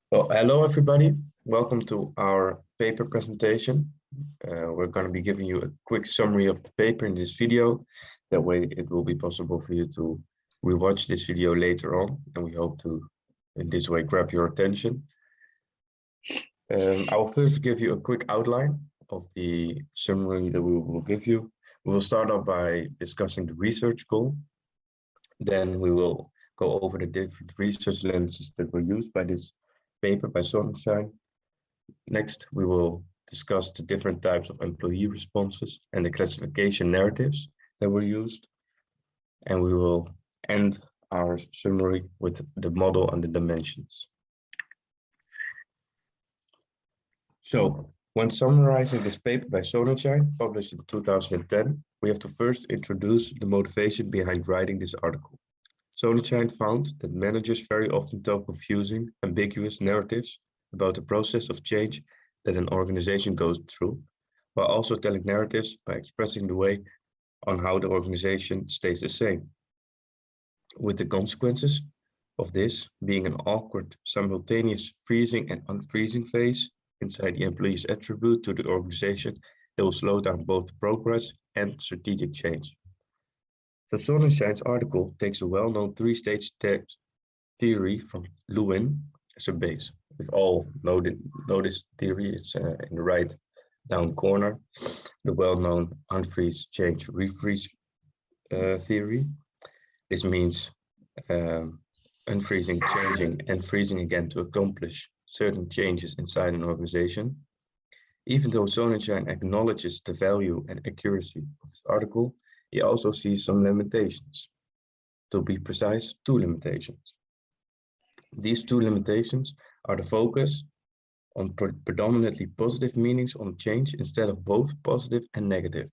Well, hello everybody. Welcome to our paper presentation. We're going to be giving you a quick summary of the paper in this video. That way it will be possible for you to rewatch this video later on, and we hope to, in this way, grab your attention. I will first give you a quick outline of the summary that we will give you. We will start off by discussing the research goal. Then we will go over the different research lenses that were used by this paper by Sonenshein. Next, we will discuss the different types of employee responses and the classification narratives that were used. And we will end our summary with the model and the dimensions. So, when summarizing this paper by Sonenshein, published in 2010, we have to first introduce the motivation behind writing this article. Sonenshein found that managers very often tell confusing, ambiguous narratives about the process of change that an organization goes through, while also telling narratives by expressing the way on how the organization stays the same. With the consequences of this being an awkward, simultaneous freezing and unfreezing phase inside the employee's attribute to the organization that will slow down both progress and strategic change. So Sonenshein's article takes a well-known three-stage theory from Lewin as a base. We've all know this theory. It's in the right down corner, the well-known unfreeze, change, refreeze theory. This means unfreezing, changing, and freezing again to accomplish certain changes inside an organization. Even though Sonenshein acknowledges the value and accuracy of this article, he also sees some limitations. To be precise, two limitations. These two limitations are the focus on predominantly positive meanings on change instead of both positive and negative.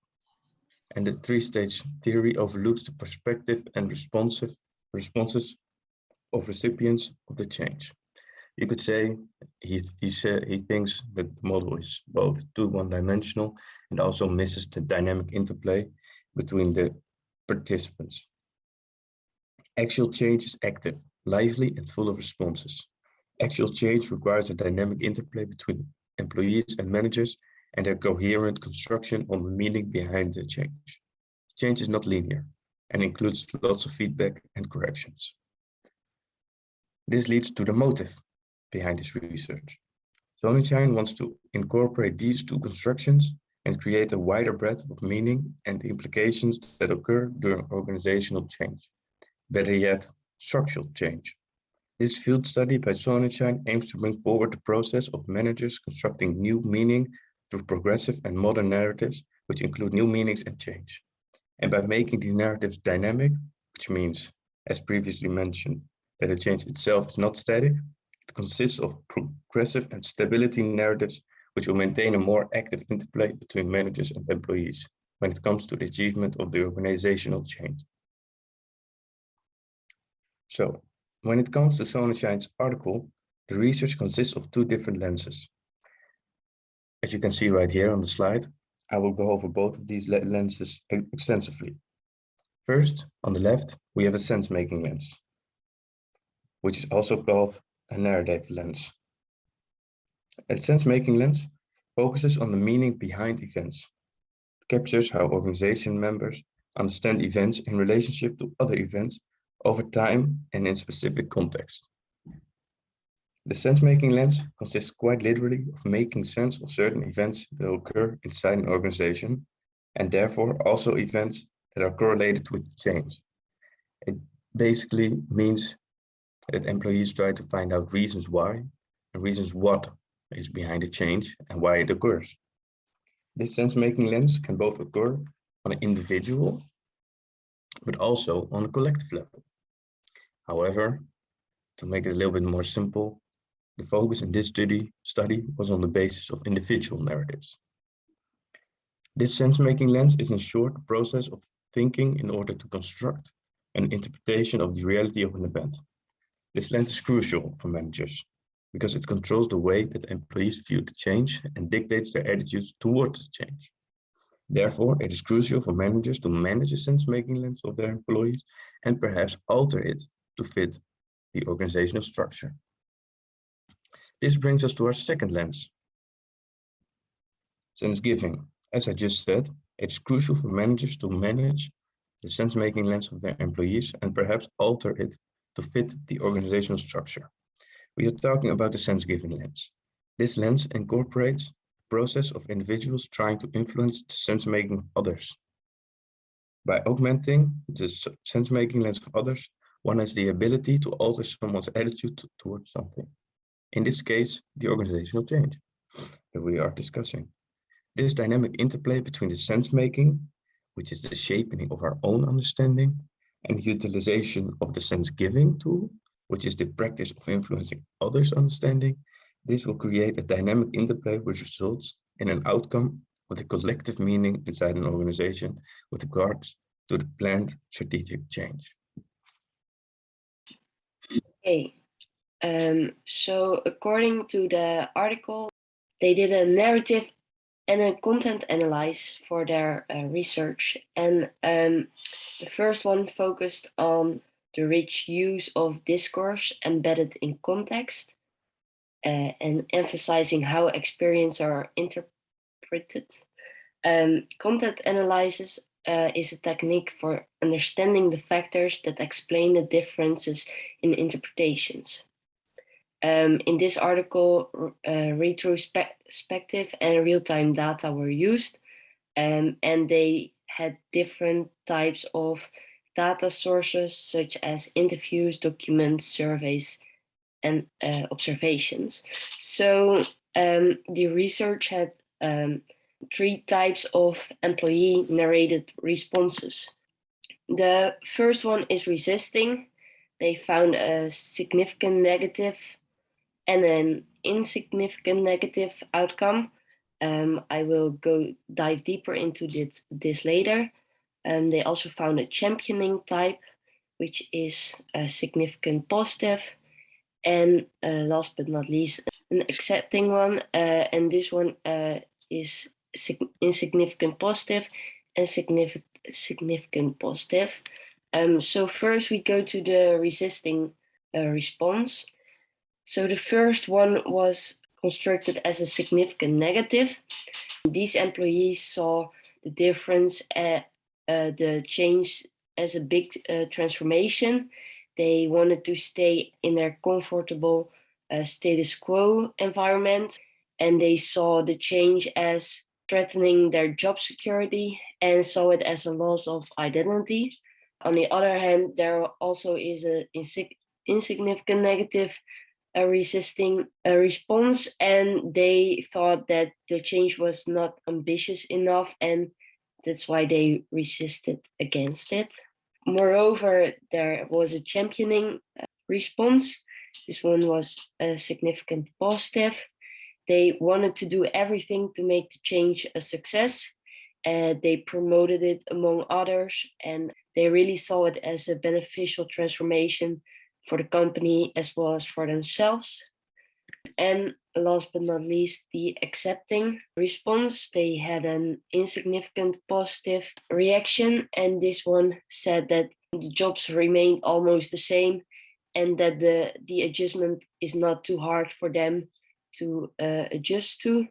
And the three-stage theory overlooks the perspective and responses of recipients of the change. You could say he thinks that the model is both too one-dimensional and also misses the dynamic interplay between the participants. Actual change is active, lively, and full of responses. Actual change requires a dynamic interplay between employees and managers and a coherent construction on the meaning behind the change. Change is not linear and includes lots of feedback and corrections. This leads to the motive behind this research. Sonenshein wants to incorporate these two constructions and create a wider breadth of meaning and the implications that occur during organizational change. Better yet, structural change. This field study by Sonenshein aims to bring forward the process of managers constructing new meaning through progressive and modern narratives, which include new meanings and change. And by making these narratives dynamic, which means, as previously mentioned, that the change itself is not static, it consists of progressive and stability narratives which will maintain a more active interplay between managers and employees when it comes to the achievement of the organizational change. So, when it comes to Sonenshein's article, the research consists of two different lenses. As you can see right here on the slide, I will go over both of these lenses extensively. First, on the left, we have a sense-making lens, which is also called a narrative lens. A sense-making lens focuses on the meaning behind events. It captures how organization members understand events in relationship to other events over time and in specific context. The sense-making lens consists quite literally of making sense of certain events that occur inside an organization, and therefore also events that are correlated with change. It basically means that employees try to find out reasons why and reasons what is behind the change and why it occurs. This sense-making lens can both occur on an individual, but also on a collective level. However, to make it a little bit more simple, the focus in this study was on the basis of individual narratives. This sense-making lens is in short the process of thinking in order to construct an interpretation of the reality of an event. This lens is crucial for managers because it controls the way that employees view the change and dictates their attitudes towards the change. Therefore, it is crucial for managers to manage the sense-making lens of their employees and perhaps alter it to fit the organizational structure. This brings us to our second lens, sense giving. As I just said, it's crucial for managers to manage the sense-making lens of their employees and perhaps alter it to fit the organizational structure. We are talking about the sense-giving lens. This lens incorporates the process of individuals trying to influence the sense-making of others. By augmenting the sense-making lens of others, one has the ability to alter someone's attitude towards something. In this case, the organizational change that we are discussing. This dynamic interplay between the sense-making, which is the shaping of our own understanding, and the utilization of the sense-giving tool, which is the practice of influencing others' understanding, this will create a dynamic interplay which results in an outcome with a collective meaning inside an organization with regards to the planned strategic change. Okay, so according to the article, they did a narrative and a content analysis for their research. And the first one focused on the rich use of discourse embedded in context and emphasizing how experiences are interpreted. Content analysis is a technique for understanding the factors that explain the differences in interpretations. In this article, retrospective and real-time data were used, and they had different types of data sources, such as interviews, documents, surveys, and observations. So the research had 3 types of employee narrated responses. The first one is resisting. They found a significant negative and an insignificant negative outcome. I will dive deeper into this later. They also found a championing type, which is a significant positive. And last but not least, an accepting one. And this one is insignificant positive and significant positive. So first we go to the resisting response. So the first one was constructed as a significant negative. These employees saw the difference at the change as a big transformation. They wanted to stay in their comfortable status quo environment, and they saw the change as threatening their job security and saw it as a loss of identity. On the other hand, there also is an insignificant negative resisting a response, and they thought that the change was not ambitious enough, and that's why they resisted against it. Moreover, there was a championing response. This one was a significant positive. They wanted to do everything to make the change a success. They promoted it among others, and they really saw it as a beneficial transformation for the company as well as for themselves. And last but not least, the accepting response. They had an insignificant positive reaction, and this one said that the jobs remained almost the same and that the adjustment is not too hard for them to adjust to.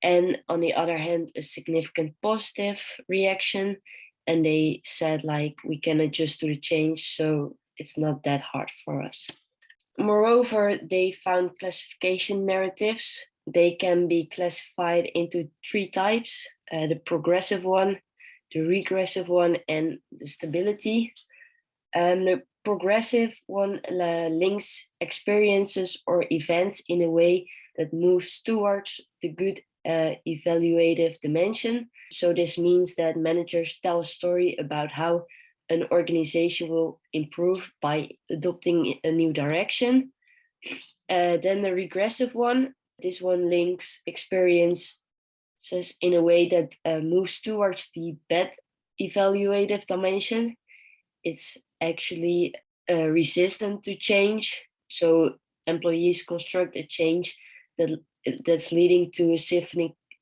And on the other hand, a significant positive reaction, and they said like, we can adjust to the change, so it's not that hard for us. Moreover, they found classification narratives. They can be classified into 3 types, the progressive one, the regressive one, and the stability. The progressive one links experiences or events in a way that moves towards the good evaluative dimension. So this means that managers tell a story about how an organization will improve by adopting a new direction. Then the regressive one, this one links experiences in a way that moves towards the bad evaluative dimension. It's actually resistant to change. So employees construct a change that's leading to a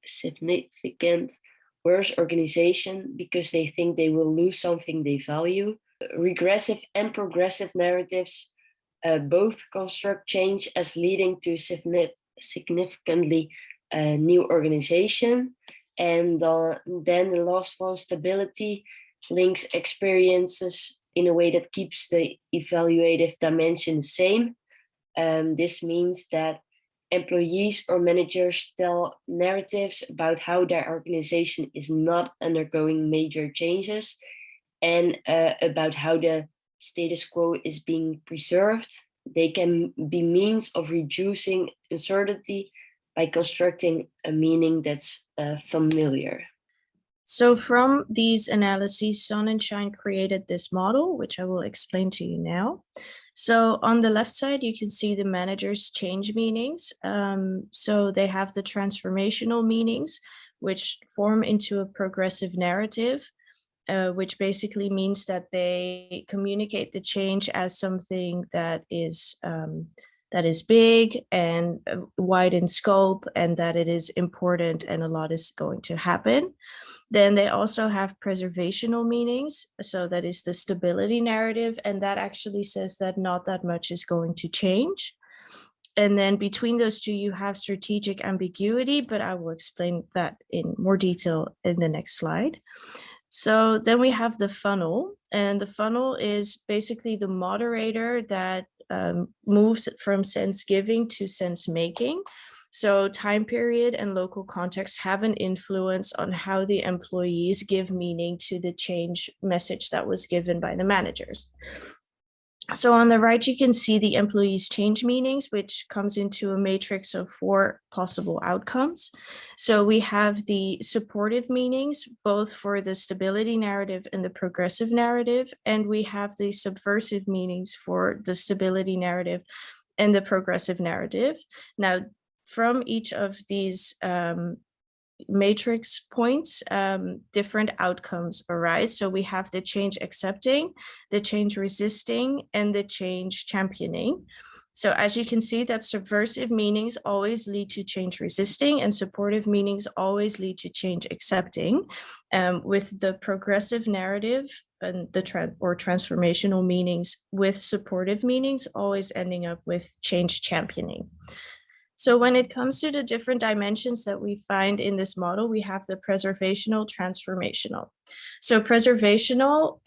significant worse organization because they think they will lose something they value. Regressive and progressive narratives Both construct change as leading to significantly new organization. And then the last one, stability, links experiences in a way that keeps the evaluative dimension the same. This means that employees or managers tell narratives about how their organization is not undergoing major changes, and about how the status quo is being preserved. They can be means of reducing uncertainty by constructing a meaning that's familiar. So from these analyses, Sonenshein created this model, which I will explain to you now. So on the left side, you can see the managers change meanings. So they have the transformational meanings, which form into a progressive narrative, which basically means that they communicate the change as something that is big and wide in scope, and that it is important and a lot is going to happen. Then they also have preservational meanings. So that is the stability narrative, and that actually says that not that much is going to change. And then between those two, you have strategic ambiguity, but I will explain that in more detail in the next slide. So then we have the funnel, and the funnel is basically the moderator that moves from sense giving to sense making. So time period and local context have an influence on how the employees give meaning to the change message that was given by the managers. So on the right, you can see the employees change meanings, which comes into a matrix of 4 possible outcomes. So we have the supportive meanings, both for the stability narrative and the progressive narrative, and we have the subversive meanings for the stability narrative and the progressive narrative. Now, from each of these matrix points, different outcomes arise. So we have the change accepting, the change resisting, and the change championing. So as you can see, that subversive meanings always lead to change resisting, and supportive meanings always lead to change accepting, with the progressive narrative and the transformational meanings with supportive meanings always ending up with change championing. So when it comes to the different dimensions that we find in this model, we have the preservational, transformational. So preservational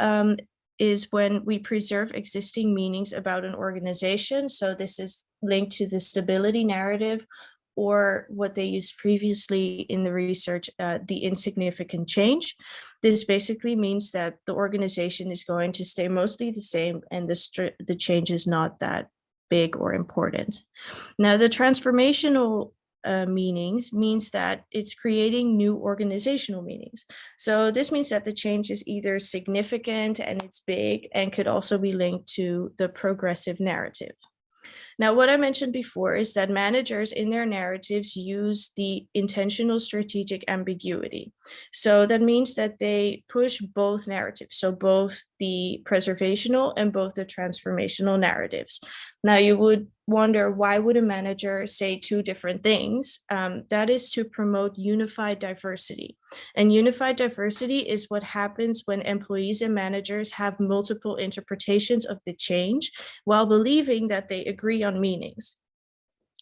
is when we preserve existing meanings about an organization. So this is linked to the stability narrative, or what they used previously in the research, the insignificant change. This basically means that the organization is going to stay mostly the same, and the change is not that big or important. Now, the transformational meanings means that it's creating new organizational meanings. So this means that the change is either significant and it's big, and could also be linked to the progressive narrative. Now, what I mentioned before is that managers in their narratives use the intentional strategic ambiguity. So that means that they push both narratives, so both the preservational and both the transformational narratives. Now, you would wonder, why would a manager say 2 different things? That is to promote unified diversity. And unified diversity is what happens when employees and managers have multiple interpretations of the change while believing that they agree on meanings.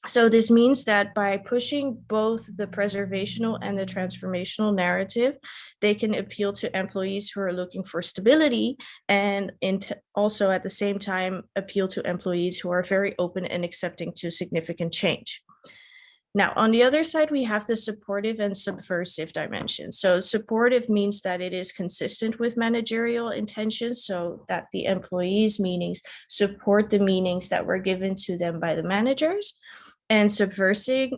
So this means that by pushing both the preservational and the transformational narrative, they can appeal to employees who are looking for stability, and also at the same time appeal to employees who are very open and accepting to significant change. Now, on the other side, we have the supportive and subversive dimension. So supportive means that it is consistent with managerial intentions, so that the employees' meanings support the meanings that were given to them by the managers. And subversive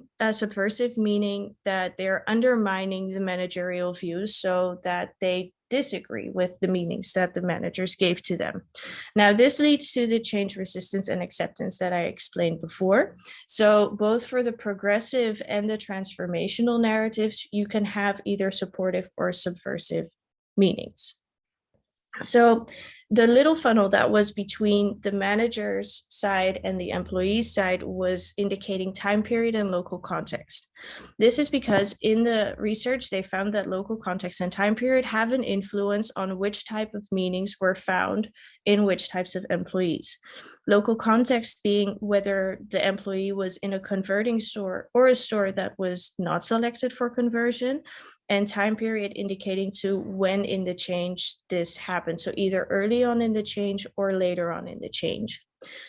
meaning that they're undermining the managerial views so that they disagree with the meanings that the managers gave to them. Now, this leads to the change resistance and acceptance that I explained before. So both for the progressive and the transformational narratives, you can have either supportive or subversive meanings. So The little funnel that was between the manager's side and the employee's side was indicating time period and local context. This is because in the research, they found that local context and time period have an influence on which type of meanings were found in which types of employees. Local context being whether the employee was in a converting store or a store that was not selected for conversion, and time period indicating to when in the change this happened. So either early on in the change or later on in the change.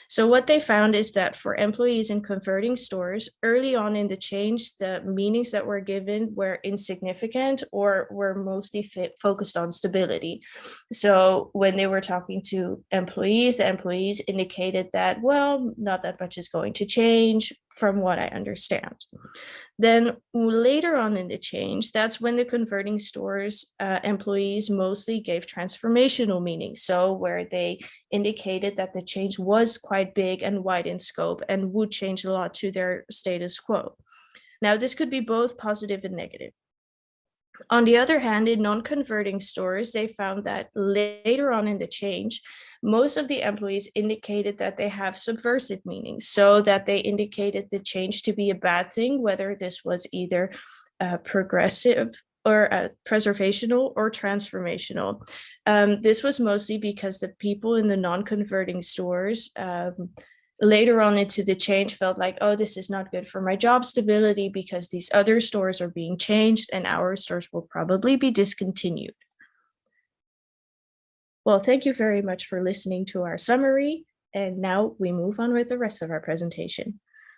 So what they found is that for employees in converting stores, early on in the change, the meanings that were given were insignificant or were mostly focused on stability. So when they were talking to employees, the employees indicated that, well, not that much is going to change from what I understand. Then later on in the change, that's when the converting stores employees mostly gave transformational meaning. So where they indicated that the change was quite big and wide in scope and would change a lot to their status quo. Now, this could be both positive and negative. On the other hand, in non-converting stores, they found that later on in the change, most of the employees indicated that they have subversive meanings, so that they indicated the change to be a bad thing, whether this was either progressive or preservational or transformational. This was mostly because the people in the non-converting stores later on into the change felt like, oh, this is not good for my job stability because these other stores are being changed and our stores will probably be discontinued. Well, thank you very much for listening to our summary. And now we move on with the rest of our presentation.